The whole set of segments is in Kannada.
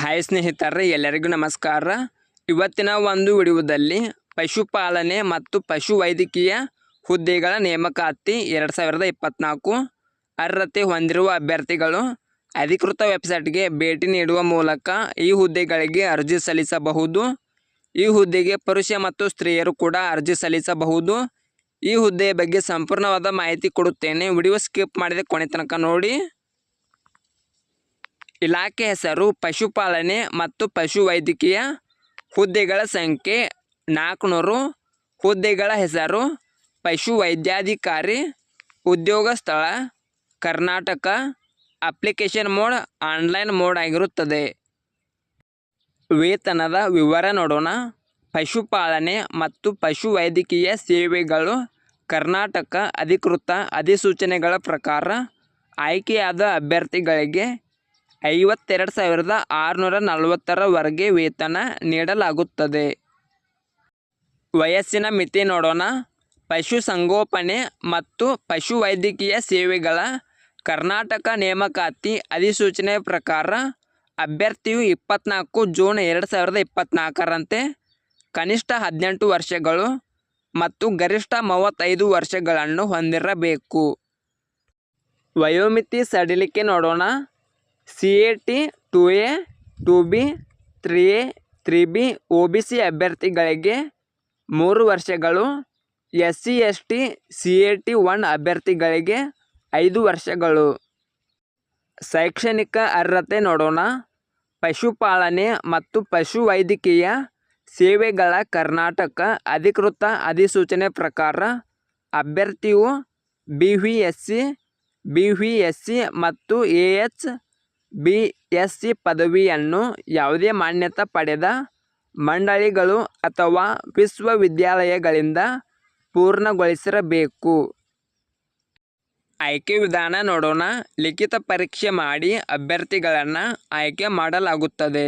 ಹಾಯ್ ಸ್ನೇಹಿತರೆ, ಎಲ್ಲರಿಗೂ ನಮಸ್ಕಾರ. ಇವತ್ತಿನ ಒಂದು ವಿಡಿಯೋದಲ್ಲಿ ಪಶುಪಾಲನೆ ಮತ್ತು ಪಶುವೈದ್ಯಕೀಯ ಹುದ್ದೆಗಳ ನೇಮಕಾತಿ 2024 ಅರ್ಹತೆ ಹೊಂದಿರುವ ಅಭ್ಯರ್ಥಿಗಳು ಅಧಿಕೃತ ವೆಬ್ಸೈಟ್ಗೆ ಭೇಟಿ ನೀಡುವ ಮೂಲಕ ಈ ಹುದ್ದೆಗಳಿಗೆ ಅರ್ಜಿ ಸಲ್ಲಿಸಬಹುದು. ಈ ಹುದ್ದೆಗೆ ಪುರುಷ ಮತ್ತು ಸ್ತ್ರೀಯರು ಕೂಡ ಅರ್ಜಿ ಸಲ್ಲಿಸಬಹುದು. ಈ ಹುದ್ದೆಯ ಬಗ್ಗೆ ಸಂಪೂರ್ಣವಾದ ಮಾಹಿತಿ ಕೊಡುತ್ತೇನೆ. ವಿಡಿಯೋ ಸ್ಕಿಪ್ ಮಾಡಿದ ಕೊನೆ ತನಕ ನೋಡಿ. ಇಲಾಖೆ ಹೆಸರು ಪಶುಪಾಲನೆ ಮತ್ತು ಪಶುವೈದ್ಯಕೀಯ. ಹುದ್ದೆಗಳ ಸಂಖ್ಯೆ 400. ಹುದ್ದೆಗಳ ಹೆಸರು ಪಶುವೈದ್ಯಾಧಿಕಾರಿ. ಉದ್ಯೋಗ ಸ್ಥಳ Karnataka. Application mode online mode ಆಗಿರುತ್ತದೆ. ವೇತನದ ವಿವರ ನೋಡೋಣ. ಪಶುಪಾಲನೆ ಮತ್ತು ಪಶುವೈದ್ಯಕೀಯ ಸೇವೆಗಳು ಕರ್ನಾಟಕ ಅಧಿಕೃತ ಅಧಿಸೂಚನೆಗಳ ಪ್ರಕಾರ ಆಯ್ಕೆಯಾದ ಅಭ್ಯರ್ಥಿಗಳಿಗೆ 52,640 ವೇತನ ನೀಡಲಾಗುತ್ತದೆ. ವಯಸ್ಸಿನ ಮಿತಿ ನೋಡೋಣ. ಪಶುಸಂಗೋಪನೆ ಮತ್ತು ಪಶುವೈದ್ಯಕೀಯ ಸೇವೆಗಳ ಕರ್ನಾಟಕ ನೇಮಕಾತಿ ಅಧಿಸೂಚನೆ ಪ್ರಕಾರ ಅಭ್ಯರ್ಥಿಯು 24 ಜೂನ್ 2024ರಂತೆ ಕನಿಷ್ಠ 18 ವರ್ಷಗಳು ಮತ್ತು ಗರಿಷ್ಠ 35 ವರ್ಷಗಳನ್ನು ಹೊಂದಿರಬೇಕು. ವಯೋಮಿತಿ ಸಡಿಲಿಕೆ ನೋಡೋಣ. CAT 2A 2B 3A 3B OBC ಅಭ್ಯರ್ಥಿಗಳಿಗೆ 3 ವರ್ಷಗಳು. SC ST CAT 1 ಅಭ್ಯರ್ಥಿಗಳಿಗೆ 5 ವರ್ಷಗಳು. ಶೈಕ್ಷಣಿಕ ಅರ್ಹತೆ ನೋಡೋಣ. ಪಶುಪಾಲನೆ ಮತ್ತು ಪಶುವೈದ್ಯಕೀಯ ಸೇವೆಗಳ ಕರ್ನಾಟಕ ಅಧಿಕೃತ ಅಧಿಸೂಚನೆ ಪ್ರಕಾರ ಅಭ್ಯರ್ಥಿಯು BVSC BVSC ಮತ್ತು BSc ಪದವಿಯನ್ನು ಯಾವುದೇ ಮಾನ್ಯತೆ ಪಡೆದ ಮಂಡಳಿಗಳು ಅಥವಾ ವಿಶ್ವವಿದ್ಯಾಲಯಗಳಿಂದ ಪೂರ್ಣಗೊಳಿಸಿರಬೇಕು. ಆಯ್ಕೆ ವಿಧಾನ ನೋಡೋಣ. ಲಿಖಿತ ಪರೀಕ್ಷೆ ಮಾಡಿ ಅಭ್ಯರ್ಥಿಗಳನ್ನು ಆಯ್ಕೆ ಮಾಡಲಾಗುತ್ತದೆ.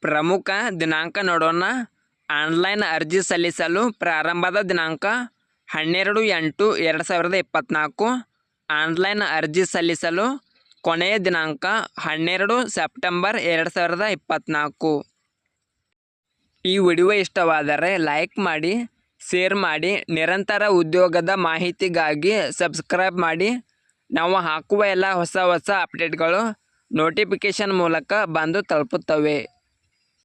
ಪ್ರಮುಖ ದಿನಾಂಕ ನೋಡೋಣ. ಆನ್ಲೈನ್ ಅರ್ಜಿ ಸಲ್ಲಿಸಲು ಪ್ರಾರಂಭದ ದಿನಾಂಕ 12/8/2024. ಆನ್ಲೈನ್ ಅರ್ಜಿ ಸಲ್ಲಿಸಲು ಕೊನೆಯ ದಿನಾಂಕ 12 ಸೆಪ್ಟೆಂಬರ್ 2024. ಈ ವಿಡಿಯೋ ಇಷ್ಟವಾದರೆ ಲೈಕ್ ಮಾಡಿ, ಶೇರ್ ಮಾಡಿ. ನಿರಂತರ ಉದ್ಯೋಗದ ಮಾಹಿತಿಗಾಗಿ ಸಬ್ಸ್ಕ್ರೈಬ್ ಮಾಡಿ. ನಾವು ಹಾಕುವ ಎಲ್ಲ ಹೊಸ ಅಪ್ಡೇಟ್ಗಳು ನೋಟಿಫಿಕೇಷನ್ ಮೂಲಕ ಬಂದು ತಲುಪುತ್ತವೆ.